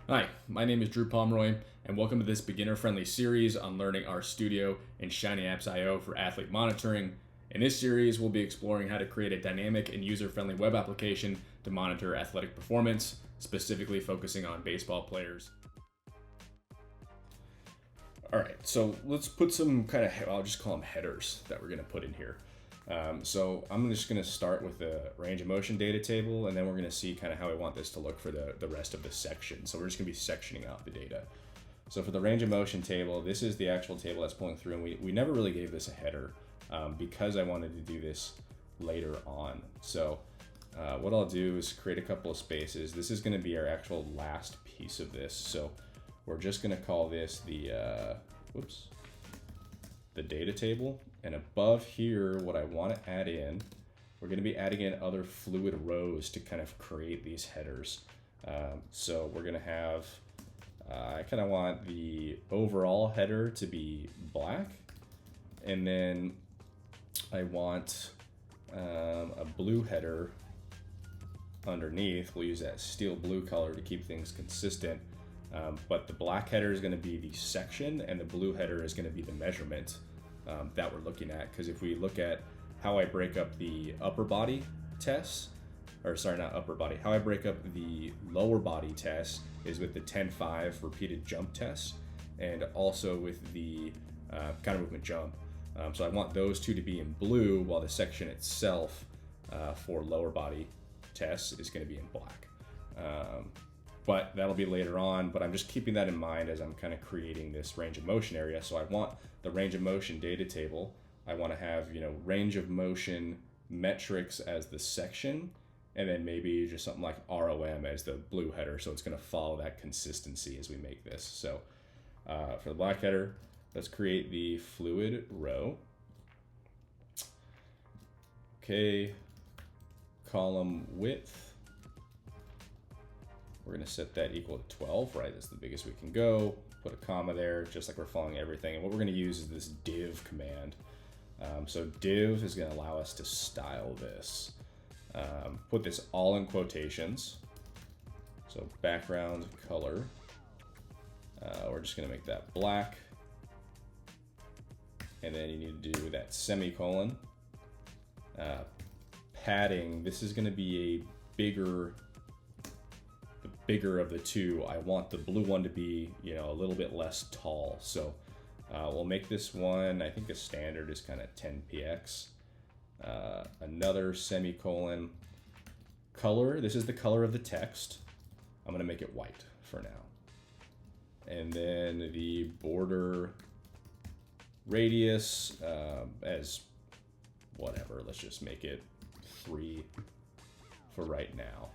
Hi, my name is Drew Pomeroy, and welcome to this beginner-friendly series on learning RStudio and Shiny Apps IO for athlete monitoring. In this series, we'll be exploring how to create a dynamic and user-friendly web application to monitor athletic performance, specifically focusing on baseball players. All right, so let's put some kind of, I'll just call them headers that we're going to put in here. So I'm just going to start with the range of motion data table, and then we're going to see kind of how I want this to look for the rest of the section. So we're just going to be sectioning out the data. So for the range of motion table, this is the actual table that's pulling through, and we never really gave this a header because I wanted to do this later on. So what I'll do is create a couple of spaces. This is going to be our actual last piece of this. So we're just going to call this the data table. And above here, what I want to add in, we're going to be adding in other fluid rows to kind of create these headers. So we're going to have, I kind of want the overall header to be black. And then I want a blue header underneath. We'll use that steel blue color to keep things consistent. But the black header is going to be the section, and the blue header is going to be the measurement that we're looking at. Because if we look at how I break up the upper body tests, or sorry, not upper body, how I break up the lower body test is with the 10-5 repeated jump test, and also with the counter movement jump. So I want those two to be in blue, while the section itself for lower body tests is going to be in black. But that'll be later on, but I'm just keeping that in mind as I'm kind of creating this range of motion area. So I want the range of motion data table. I want to have, range of motion metrics as the section, and then maybe just something like ROM as the blue header. So it's going to follow that consistency as we make this. So for the black header, let's create the fluid row. Okay, column width. We're going to set that equal to 12, right? That's the biggest we can go. Put a comma there, just like we're following everything. And what we're going to use is this div command. So div is going to allow us to style this. Put this all in quotations. So background color. We're just going to make that black. And then you need to do that semicolon. Padding, this is going to be bigger of the two. I want the blue one to be, a little bit less tall. So we'll make this one, I think the standard is kind of 10px. Another semicolon. Color, this is the color of the text. I'm going to make it white for now. And then the border radius as whatever. Let's just make it 3 for right now.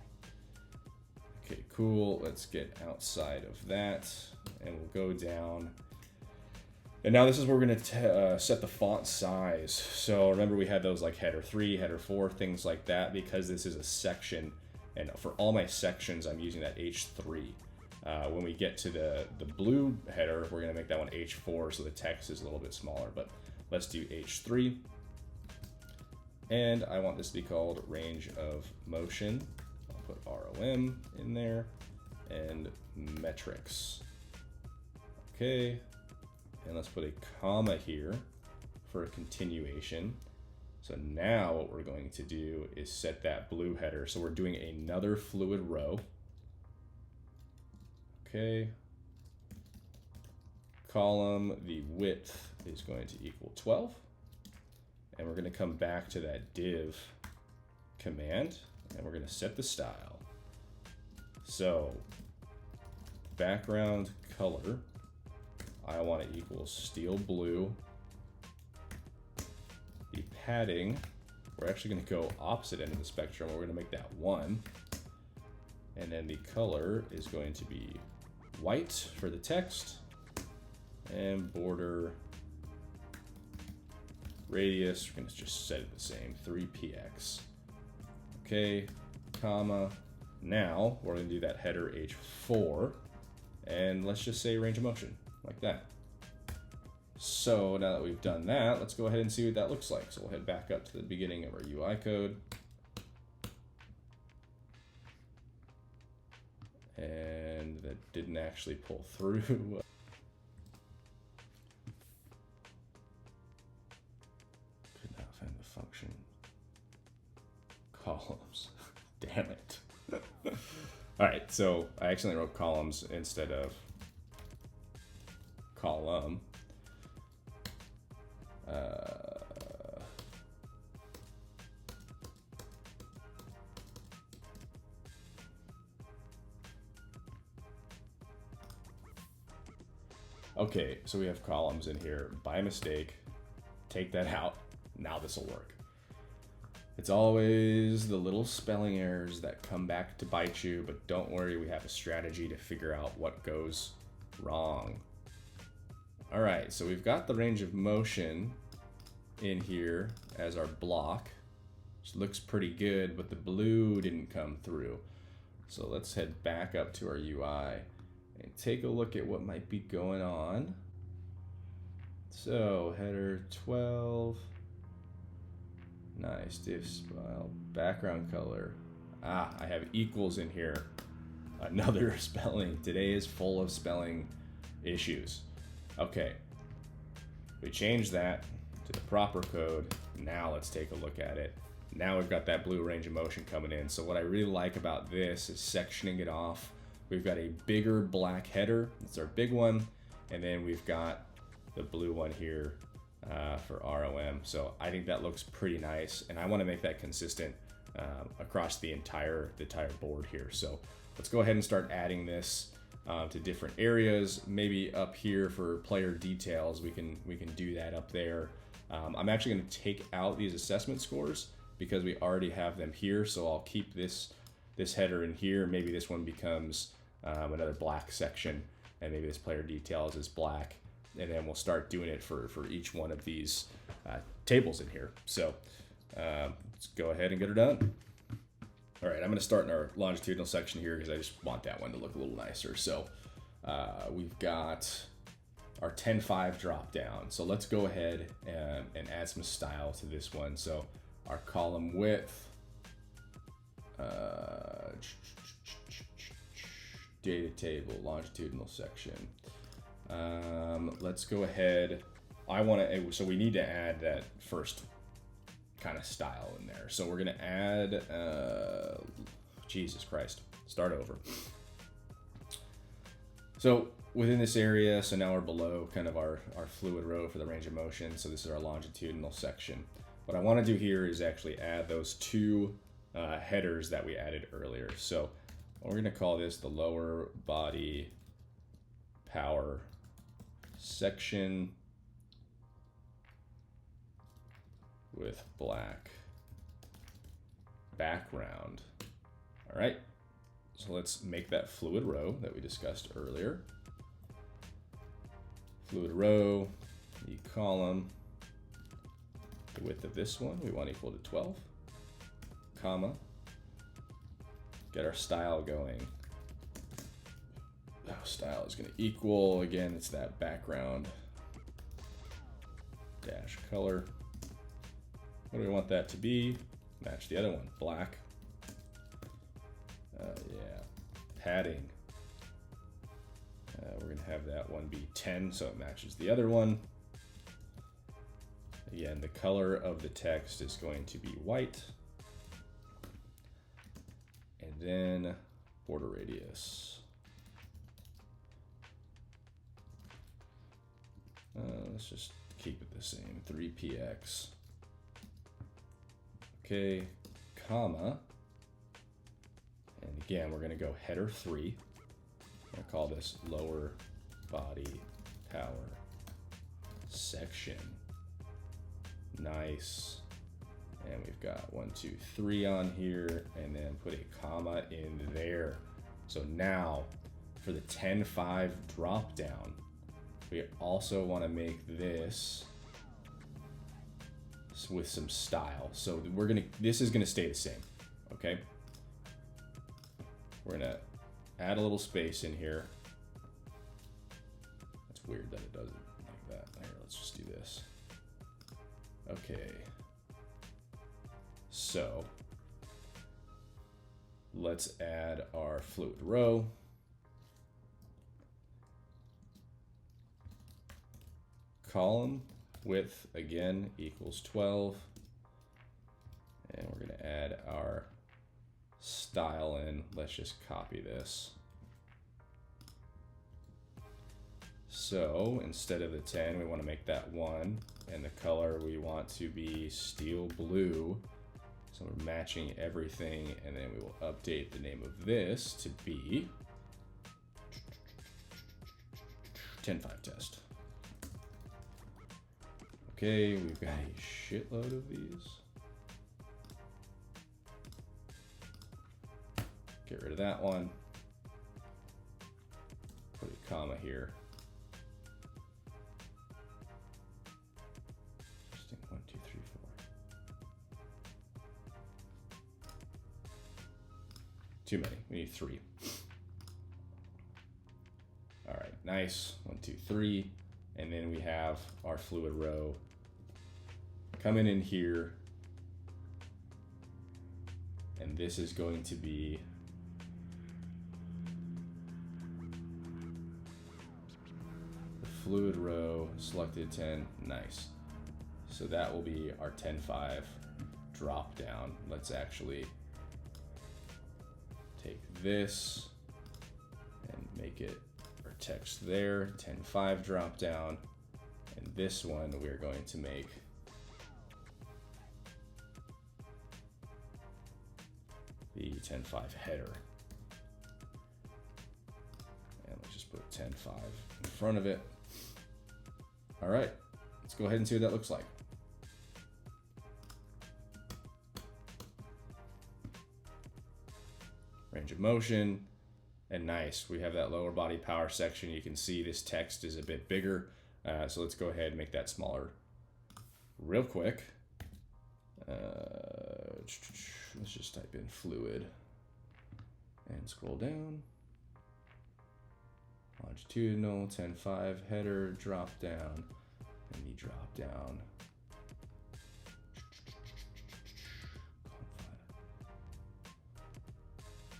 Okay, cool. Let's get outside of that, and we'll go down. And now this is where we're going to set the font size. So remember, we had those like header 3, header 4, things like that, because this is a section. And for all my sections, I'm using that H3. When we get to the blue header, we're going to make that one H4, so the text is a little bit smaller. But let's do H3. And I want this to be called range of motion. Put ROM in there and metrics. Okay, and let's put a comma here for a continuation. So now what we're going to do is set that blue header. So we're doing another fluid row. Okay, column, the width is going to equal 12. And we're going to come back to that div command, and we're going to set the style. So background color, I want to equal steel blue. The padding, we're actually going to go opposite end of the spectrum. We're going to make that 1. And then the color is going to be white for the text, and border radius, we're going to just set it the same, 3px. Okay, comma. Now we're going to do that header H4, and let's just say range of motion, like that. So now that we've done that, let's go ahead and see what that looks like. So we'll head back up to the beginning of our UI code. And that didn't actually pull through. Could not find the function. Columns. Damn it. All right, so I accidentally wrote columns instead of column. Okay, so we have columns in here by mistake. Take that out. Now this will work. It's always the little spelling errors that come back to bite you, but don't worry, we have a strategy to figure out what goes wrong. All right, so we've got the range of motion in here as our block, which looks pretty good, but the blue didn't come through. So let's head back up to our UI and take a look at what might be going on. So header 12. Nice, div style, background color. Ah, I have equals in here. Another spelling. Today is full of spelling issues. Okay, we changed that to the proper code. Now let's take a look at it. Now we've got that blue range of motion coming in. So what I really like about this is sectioning it off. We've got a bigger black header. That's our big one. And then we've got the blue one here for ROM. So I think that looks pretty nice, and I want to make that consistent across the entire board here. So let's go ahead and start adding this to different areas. Maybe up here for player details, we can do that up there. I'm actually going to take out these assessment scores because we already have them here. So I'll keep this header in here. Maybe this one becomes another black section, and maybe this player details is black. And then we'll start doing it for each one of these tables in here. So let's go ahead and get her done. All right, I'm gonna start in our longitudinal section here because I just want that one to look a little nicer. So we've got our 10-5 drop down. So let's go ahead and add some style to this one. So our column width, data table, longitudinal section. Let's go ahead. So we need to add that first kind of style in there. So we're gonna add, Jesus Christ, start over. So within this area, so now we're below kind of our fluid row for the range of motion. So this is our longitudinal section. What I wanna do here is actually add those two headers that we added earlier. So we're gonna call this the lower body power section with black background. All right, so let's make that fluid row that we discussed earlier. Fluid row, the column, the width of this one we want equal to 12, comma, get our style going. Style is going to equal, again, it's that background dash color. What do we want that to be? Match the other one, black. Yeah, padding. We're going to have that one be 10 so it matches the other one. Again, the color of the text is going to be white. And then border radius. Let's just keep it the same, 3px. Okay, comma. And again, we're gonna go header 3. I'm gonna call this lower body power section. Nice. And we've got 1, 2, 3 on here, and then put a comma in there. So now for the 10-5 drop down, we also want to make this with some style. So this is gonna stay the same, okay? We're gonna add a little space in here. That's weird that it does it like that. Here, let's just do this. Okay. So let's add our fluid row. column width again equals 12. And we're going to add our style in. Let's just copy this. So instead of the 10, we want to make that 1. And the color we want to be steel blue. So we're matching everything. And then we will update the name of this to be 10.5 test. Okay, we've got a shitload of these. Get rid of that one. Put a comma here. Interesting. 1, 2, 3, 4. Too many. We need 3. All right, nice. 1, 2, 3. And then we have our fluid row coming in here. And this is going to be the fluid row selected 10. Nice. So that will be our 10.5 drop down. Let's actually take this and make it our text there, 10.5 drop down. And this one we're going to make the 10.5 header. And let's just put 10.5 in front of it. All right, let's go ahead and see what that looks like. Range of motion, and nice. We have that lower body power section. You can see this text is a bit bigger. So let's go ahead and make that smaller real quick. Let's just type in fluid and scroll down. Longitudinal, 10.5 header, drop down, and the drop down.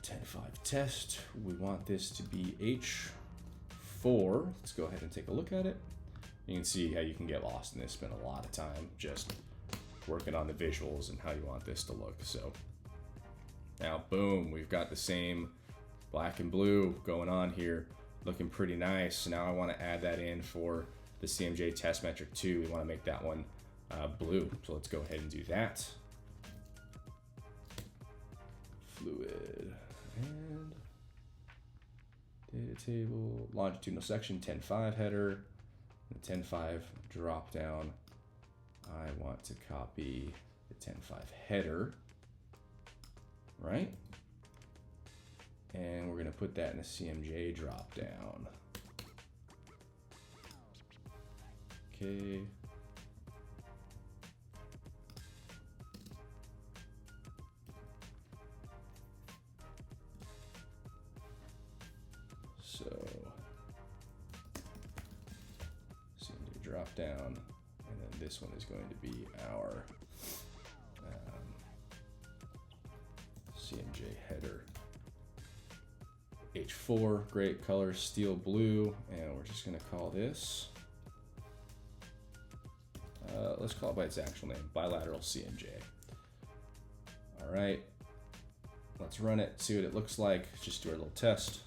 10.5 test. We want this to be H4. Let's go ahead and take a look at it. You can see how you can get lost in this. Spend a lot of time just working on the visuals and how you want this to look. So now, boom, we've got the same black and blue going on here, looking pretty nice. Now I want to add that in for the CMJ test metric 2. We want to make that one blue. So let's go ahead and do that. Fluid and data table, longitudinal section, 10.5 header, the 10.5 drop down. I want to copy the 10.5 header, right? And we're going to put that in a CMJ drop down. Okay. So CMJ drop down, and then this one is going to be our CMJ header. H4, great color, steel blue, and we're just going to call this, let's call it by its actual name, bilateral CMJ. All right, let's run it, see what it looks like. Just do our little test.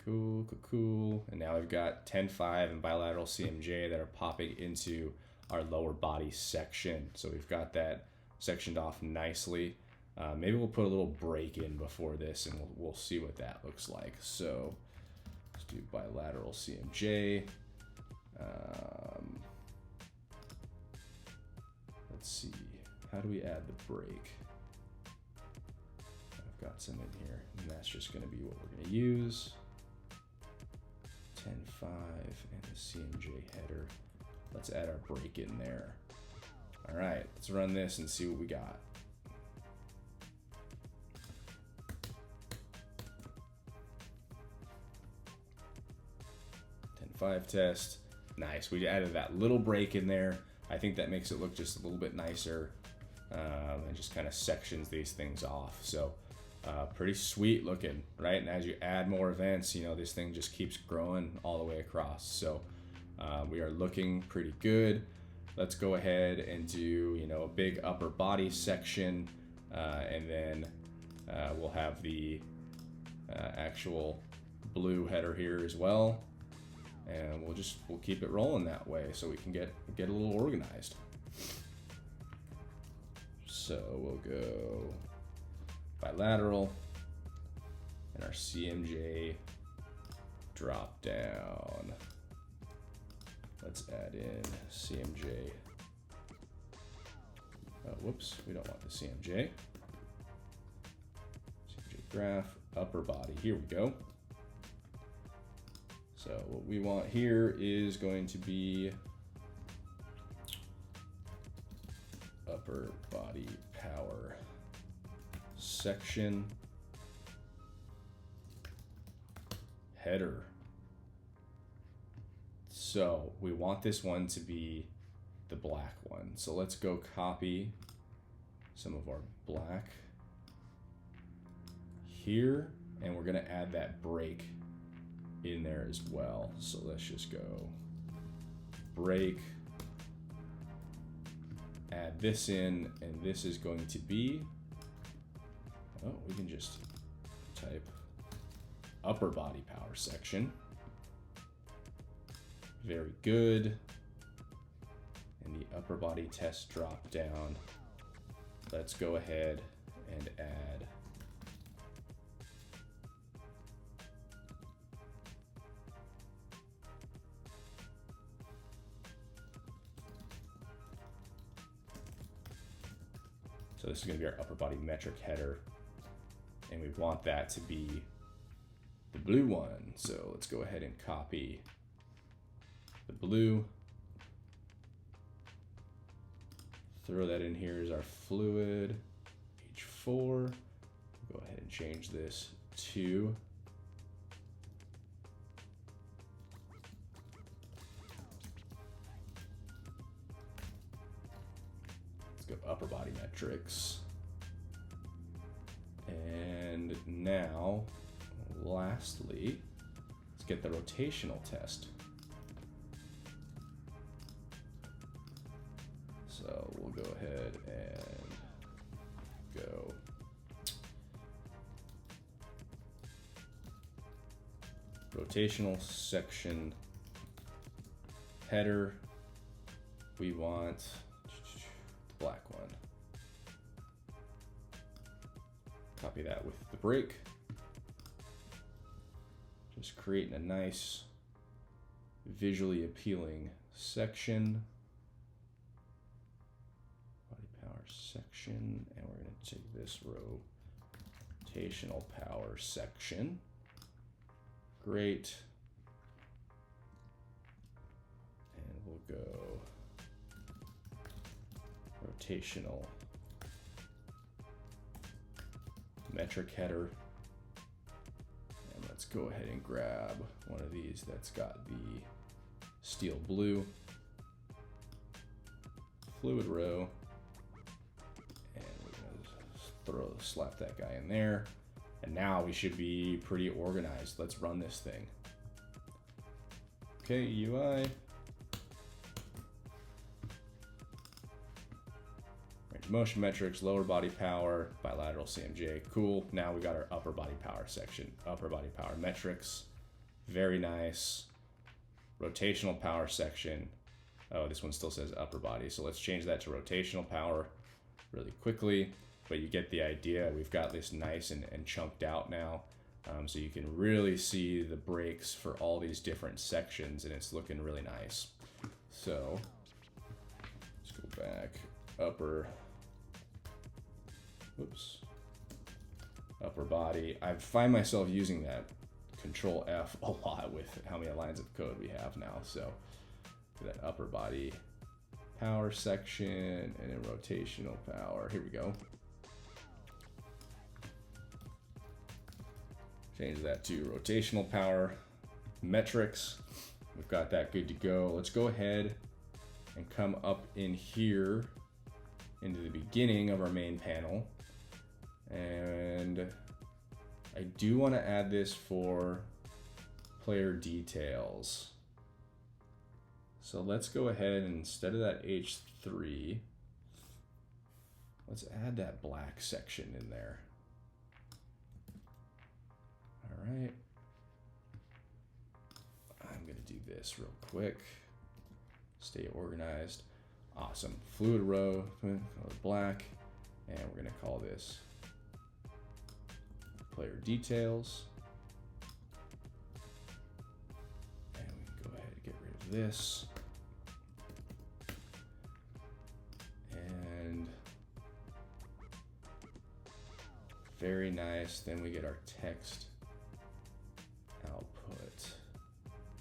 Cool, cool, cool. And now we've got 10.5 and bilateral CMJ that are popping into our lower body section. So we've got that sectioned off nicely. Maybe we'll put a little break in before this and we'll see what that looks like. So let's do bilateral CMJ. Let's see, how do we add the break? I've got some in here, and that's just going to be what we're going to use. 10.5 and the CMJ header. Let's add our break in there. All right, let's run this and see what we got. Test. Nice. We added that little break in there. I think that makes it look just a little bit nicer and just kind of sections these things off. So pretty sweet looking, right? And as you add more events, you know, this thing just keeps growing all the way across. So we are looking pretty good. Let's go ahead and do, you know, a big upper body section, and then we'll have the actual blue header here as well. And we'll keep it rolling that way so we can get a little organized. So we'll go bilateral, and our CMJ drop down. Let's add in CMJ. Oh, whoops, we don't want the CMJ. CMJ graph, upper body, here we go. So what we want here is going to be upper body power section, header. So we want this one to be the black one. So let's go copy some of our black here, and we're gonna add that break in there as well. So let's just go break, add this in, and this is going to be, oh, we can just type upper body power section. Very good. And the upper body test drop down. Let's go ahead and add so this is going to be our upper body metric header, and we want that to be the blue one. So let's go ahead and copy the blue, throw that in here as our fluid H4. Go ahead and change this to go upper body metrics. And now, lastly, let's get the rotational test. So we'll go ahead and go rotational section header. We want the black one. Copy that with the break. Just creating a nice visually appealing section. Body power section, and we're going to take this rotational power section. Great. And we'll go rotational metric header. And let's go ahead and grab one of these that's got the steel blue fluid row, and we're gonna slap that guy in there. And now we should be pretty organized. Let's run this thing. Okay, UI. Range of motion metrics, lower body power, bilateral CMJ. Cool. Now we got our upper body power section. Upper body power metrics. Very nice. Rotational power section. Oh, this one still says upper body. So let's change that to rotational power really quickly. But you get the idea. We've got this nice and chunked out now. So you can really see the breaks for all these different sections, and it's looking really nice. So let's go back. Upper body. I find myself using that Control F a lot with how many lines of code we have now. So that upper body power section, and then rotational power. Here we go. Change that to rotational power metrics. We've got that good to go. Let's go ahead and come up in here into the beginning of our main panel. And I do want to add this for player details. So let's go ahead and instead of that H3, let's add that black section in there. All right. I'm going to do this real quick. Stay organized. Awesome. Fluid row, color black, and we're going to call this player details. And we can go ahead and get rid of this. And very nice. Then we get our text output.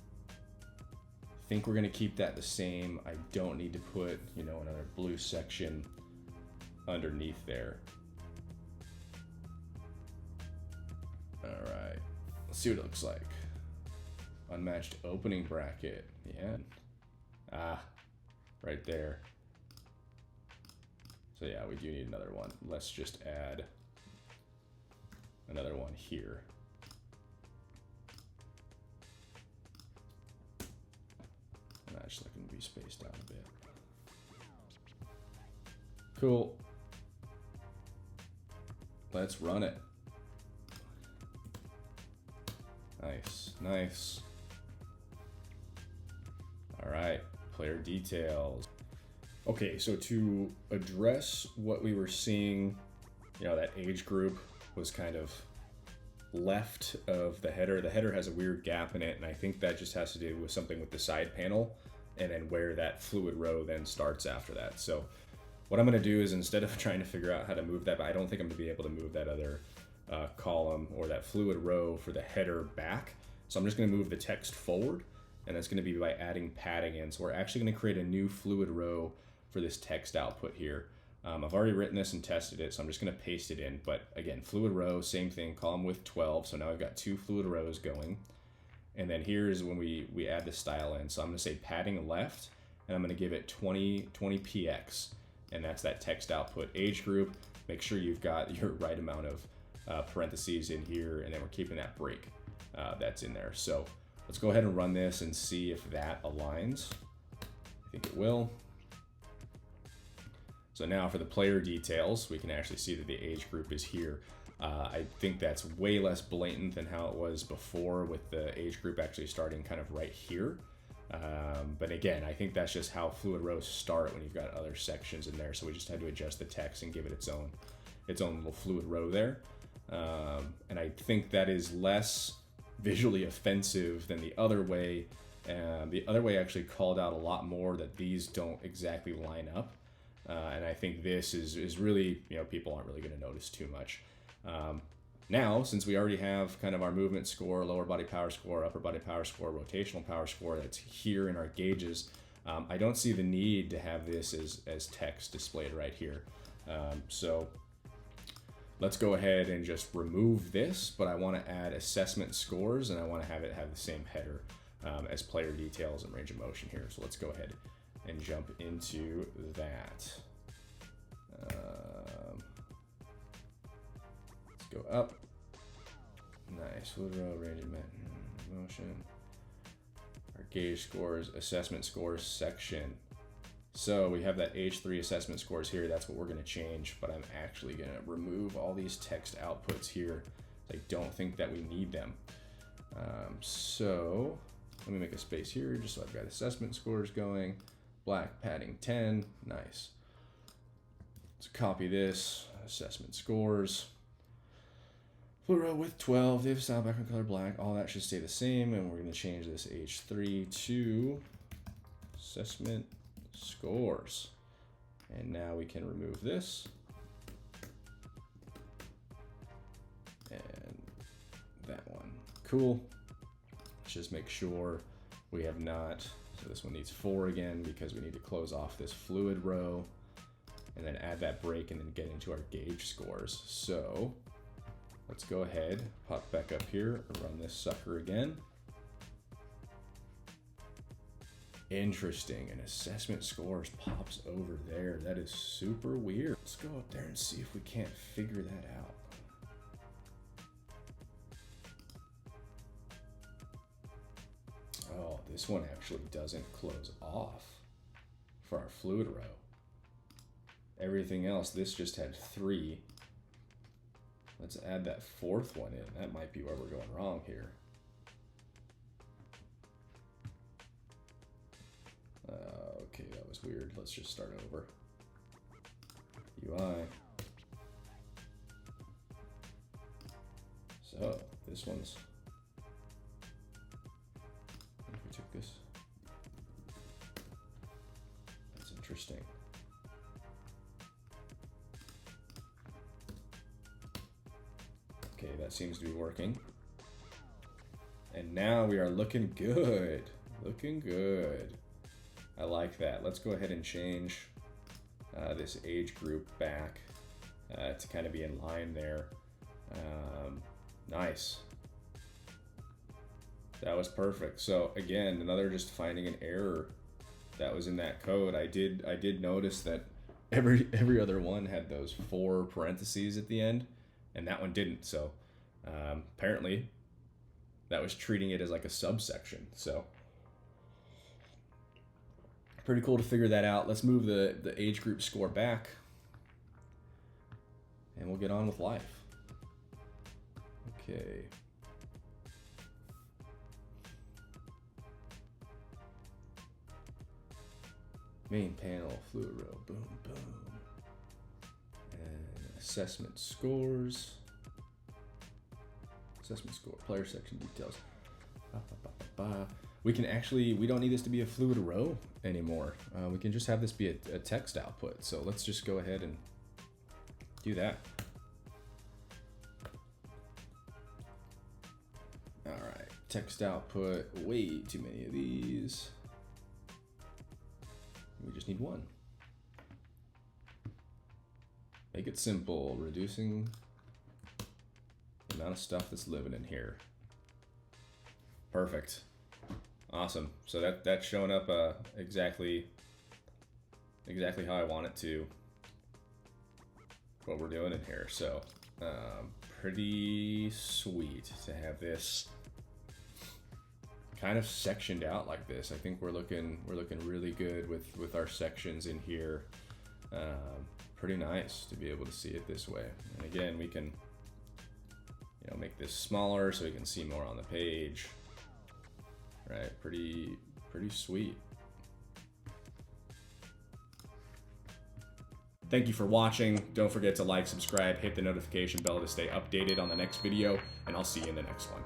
I think we're going to keep that the same. I don't need to put, you know, another blue section underneath there. All right, let's see what it looks like. Unmatched opening bracket. Yeah. Ah, right there. So yeah, we do need another one. Let's just add another one here. I'm actually looking to be spaced out a bit. Cool. Let's run it. Nice, nice. All right, player details. Okay, so to address what we were seeing, you know, that age group was kind of left of the header. The header has a weird gap in it, and I think that just has to do with something with the side panel and then where that fluid row then starts after that. So what I'm gonna do is instead of trying to figure out how to move that, but I don't think I'm gonna be able to move that other column or that fluid row for the header back. So I'm just gonna move the text forward, and that's gonna be by adding padding in. So we're actually gonna create a new fluid row for this text output here. I've already written this and tested it, so I'm just gonna paste it in. But again, fluid row, same thing, column width 12. So now I've got 2 fluid rows going. And then here's when we add the style in. So I'm gonna say padding left, and I'm gonna give it 20 px. And that's that text output. Age group, make sure you've got your right amount of parentheses in here, and then we're keeping that break that's in there. So let's go ahead and run this and see if that aligns. I think it will. So now for the player details, we can actually see that the age group is here. I think that's way less blatant than how it was before, with the age group actually starting kind of right here. But again, I think that's just how fluid rows start when you've got other sections in there. So we just had to adjust the text and give it its own little fluid row there. And I think that is less visually offensive than the other way. The other way actually called out a lot more that these don't exactly line up. And I think this is really, you know, people aren't really going to notice too much. Now, since we already have kind of our movement score, lower body power score, upper body power score, rotational power score that's here in our gauges, I don't see the need to have this as text displayed right here. So let's go ahead and just remove this, but I want to add assessment scores, and I want to have it have the same header as player details and range of motion here. So let's go ahead and jump into that. Let's go up. Nice. Fluid row, range of motion. Our gauge scores, assessment scores section. So we have that H3 assessment scores here. That's what we're going to change, but I'm actually going to remove all these text outputs here. I don't think that we need them. So let me make a space here just so I've got assessment scores going. Black padding 10, nice. Let's copy this, assessment scores. Fluid row width 12, div style background color black, all that should stay the same, and we're gonna change this H3 to assessment scores. And now we can remove this. And that one, cool. Let's just make sure we have not, so this one needs 4 again because we need to close off this fluid row and then add that break and then get into our gauge scores. So let's go ahead, pop back up here, run this sucker again. Interesting, and assessment scores pops over there. That is super weird. Let's go up there and see if we can't figure that out. Oh, this one actually doesn't close off for our fluid row. Everything else, this just had 3. Let's add that 4th one in. That might be where we're going wrong here. Okay, that was weird. Let's just start over. UI. So, this one's... If we took this... That's interesting. Okay, that seems to be working. And now we are looking good. Looking good. I like that. Let's go ahead and change this age group back to kind of be in line there. Nice. That was perfect. So again, another just finding an error that was in that code. I did notice that every other one had those 4 parentheses at the end, and that one didn't. So apparently that was treating it as like a subsection. So pretty cool to figure that out. Let's move the age group score back, and we'll get on with life. Okay. Main panel, fluid row, boom, boom. And assessment scores. Assessment score, player section details. We can actually, we don't need this to be a fluid row anymore. We can just have this be a text output. So let's just go ahead and do that. All right, text output, way too many of these. We just need one. Make it simple, reducing the amount of stuff that's living in here. Perfect. Awesome. So that's showing up exactly how I want it to. What we're doing in here. So pretty sweet to have this kind of sectioned out like this. I think we're looking really good with our sections in here. Pretty nice to be able to see it this way. And again, we can make this smaller so we can see more on the page. Right, pretty sweet. Thank you for watching. Don't forget to like, subscribe, hit the notification bell to stay updated on the next video, and I'll see you in the next one.